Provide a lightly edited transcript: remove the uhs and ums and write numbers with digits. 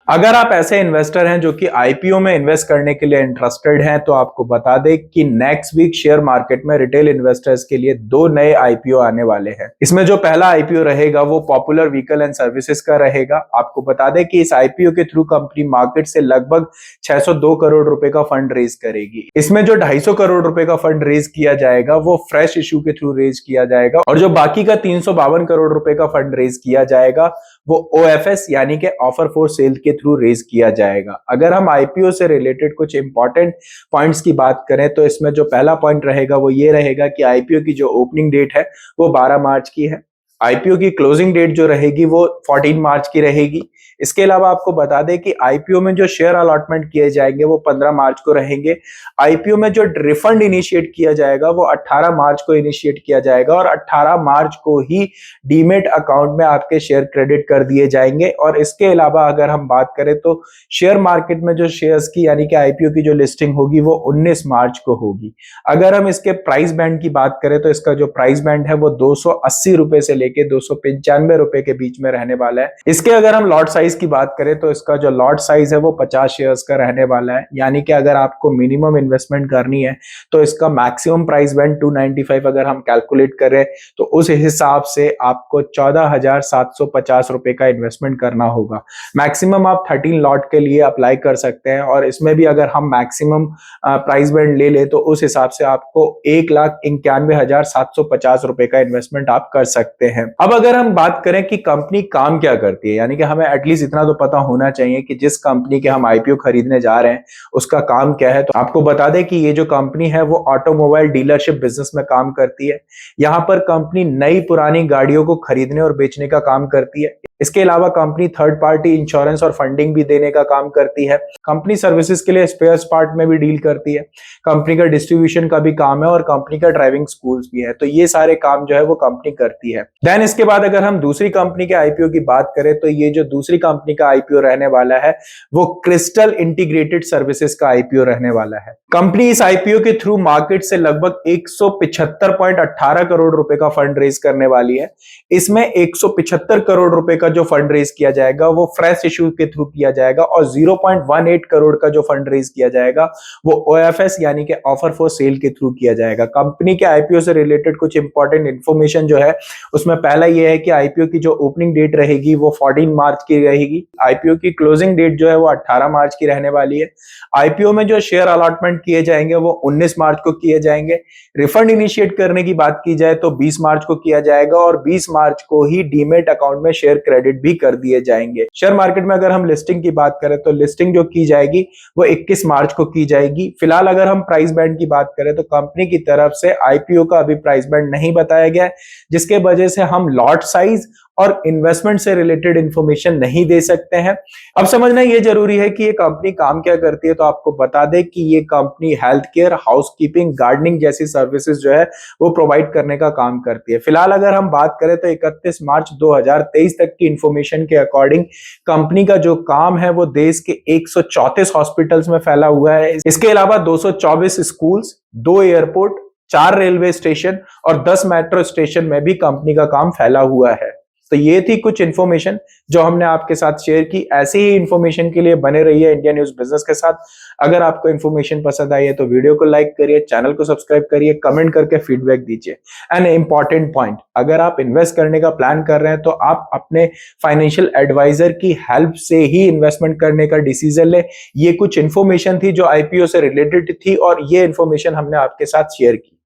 अगर आप ऐसे इन्वेस्टर हैं जो कि आईपीओ में इन्वेस्ट करने के लिए इंटरेस्टेड हैं, तो आपको बता दें कि नेक्स्ट वीक शेयर मार्केट में रिटेल इन्वेस्टर्स के लिए दो नए आईपीओ आने वाले हैं। इसमें जो पहला आईपीओ रहेगा वो पॉपुलर व्हीकल एंड सर्विसेज का रहेगा। आपको बता दें कि इस आईपीओ के थ्रू कंपनी मार्केट से लगभग 602 करोड़ रुपए का फंड रेज करेगी। इसमें जो 250 करोड़ रुपए का फंड रेज किया जाएगा वो फ्रेश इशू के थ्रू रेज किया जाएगा, और जो बाकी का 352 करोड़ रुपए का फंड रेज किया जाएगा वो ओएफएस यानी कि ऑफर फॉर सेल के थ्रू रेज किया जाएगा। अगर हम आईपीओ से रिलेटेड कुछ इंपॉर्टेंट पॉइंट्स की बात करें तो इसमें जो पहला पॉइंट रहेगा वो ये रहेगा कि आईपीओ की जो ओपनिंग डेट है वो 12 मार्च की है। आईपीओ की क्लोजिंग डेट जो रहेगी वो 14 मार्च की रहेगी। इसके अलावा आपको बता दें कि आईपीओ में जो शेयर अलॉटमेंट किए जाएंगे वो 15 मार्च को रहेंगे। आईपीओ में जो रिफंड इनिशिएट किया जाएगा वो 18 मार्च को इनिशिएट किया जाएगा, और 18 मार्च को ही डीमेट अकाउंट में आपके शेयर क्रेडिट कर दिए जाएंगे। और इसके अलावा अगर हम बात करें तो शेयर मार्केट में जो शेयर्स की यानी कि आईपीओ की जो लिस्टिंग होगी वो 19 मार्च को होगी। अगर हम इसके प्राइस बैंड की बात करें तो इसका जो प्राइस बैंड है वो 280 रुपए से लेके 295 रुपए के बीच में रहने वाला है। इसके अगर हम लॉट साइज की बात करें तो इसका जो लॉट साइज है वो 50 शेयर्स का रहने वाला है, यानी कि अगर आपको मिनिमम इन्वेस्टमेंट करनी है तो इसका मैक्सिमम प्राइस बैंड 295 अगर हम कैलकुलेट करें तो उस हिसाब से आपको 14,750 रुपए का इन्वेस्टमेंट करना होगा। मैक्सिमम आप 13 लॉट के लिए अप्लाई कर सकते हैं, और इसमें भी अगर हम मैक्सिमम प्राइस बैंड ले ले तो उस हिसाब से आपको 1,91,750 रुपए का इन्वेस्टमेंट आप कर सकते हैं। अब अगर हम बात करें कि कंपनी काम क्या करती है, यानी कि हमें एटलीस्ट इतना तो पता होना चाहिए कि जिस कंपनी के हम आईपीओ खरीदने जा रहे हैं उसका काम क्या है। तो आपको बता दें कि ये जो कंपनी है वो ऑटोमोबाइल डीलरशिप बिजनेस में काम करती है। यहां पर कंपनी नई पुरानी गाड़ियों को खरीदने और बेचने का काम करती है। इसके अलावा कंपनी थर्ड पार्टी इंश्योरेंस और फंडिंग भी देने का काम करती है। कंपनी सर्विसेज के लिए स्पेयर्स पार्ट में भी डील करती है। कंपनी का डिस्ट्रीब्यूशन का भी काम है, और कंपनी का ड्राइविंग स्कूल्स भी है। तो ये सारे काम जो है वो कंपनी करती है। देन इसके बाद अगर हम दूसरी कंपनी के आईपीओ की बात करें तो ये जो दूसरी कंपनी का आईपीओ रहने वाला है वो क्रिस्टल इंटीग्रेटेड सर्विसेज का आईपीओ रहने वाला है। कंपनी इस आईपीओ के थ्रू मार्केट से लगभग 175.18 करोड़ रुपए का फंड रेज करने वाली है। इसमें 175 करोड़ रुपए का जो फंड रेज किया जाएगा वो फ्रेश इशू के थ्रू किया जाएगा, और 0.18 करोड़ का जो फंड रेज किया जाएगा वो ओएफएस यानी कि ऑफर फॉर सेल के थ्रू किया जाएगा। कंपनी के आईपीओ से रिलेटेड कुछ इंपॉर्टेंट इंफॉर्मेशन जो है उसमें पहला ये है कि आईपीओ की जो ओपनिंग डेट रहेगी वो 14 मार्च की रहेगी। आईपीओ की क्लोजिंग डेट जो है वो 18 मार्च की रहने वाली है। आईपीओ में जो शेयर अलॉटमेंट किए जाएंगे वो 19 मार्च को किए जाएंगे। रिफंड इनिशिएट करने की बात की जाए तो 20 मार्च को किया जाएगा, और 20 मार्च को ही डीमेट अकाउंट में शेयर क्रेडिट भी कर दिए जाएंगे। शेयर मार्केट में अगर हम लिस्टिंग की बात करें तो लिस्टिंग जो की जाएगी वो 21 मार्च को की जाएगी। फिलहाल अगर हम प्राइस बैंड की बात करें तो कंपनी की तरफ से आईपीओ का अभी प्राइस बैंड नहीं बताया गया है, जिसके वजह से हम लॉट साइज और इन्वेस्टमेंट से रिलेटेड इंफॉर्मेशन नहीं दे सकते हैं। अब समझना ये जरूरी है कि ये कंपनी काम क्या करती है। तो आपको बता दें कि ये company health care, housekeeping, gardening जैसी सर्विसेज जो है वो प्रोवाइड करने का काम करती है। फिलहाल अगर हम बात करें तो 31 मार्च 2023 तक की इंफॉर्मेशन के अकॉर्डिंग कंपनी का जो काम है वो देश के 134 हॉस्पिटल्स में फैला हुआ है। इसके अलावा 224 स्कूल्स, 2 एयरपोर्ट, 4 रेलवे स्टेशन और 10 मेट्रो स्टेशन में भी कंपनी का काम फैला हुआ है। तो ये थी कुछ इन्फॉर्मेशन जो हमने आपके साथ शेयर की। ऐसी ही इन्फॉर्मेशन के लिए बने रहिए इंडिया न्यूज बिजनेस के साथ। अगर आपको इन्फॉर्मेशन पसंद आई है तो वीडियो को लाइक करिए, चैनल को सब्सक्राइब करिए, कमेंट करके फीडबैक दीजिए। एंड इंपॉर्टेंट पॉइंट, अगर आप इन्वेस्ट करने का प्लान कर रहे हैं तो आप अपने फाइनेंशियल एडवाइजर की हेल्प से ही इन्वेस्टमेंट करने का डिसीजन ले। ये कुछ इन्फॉर्मेशन थी जो आईपीओ से रिलेटेड थी, और ये इन्फॉर्मेशन हमने आपके साथ शेयर की।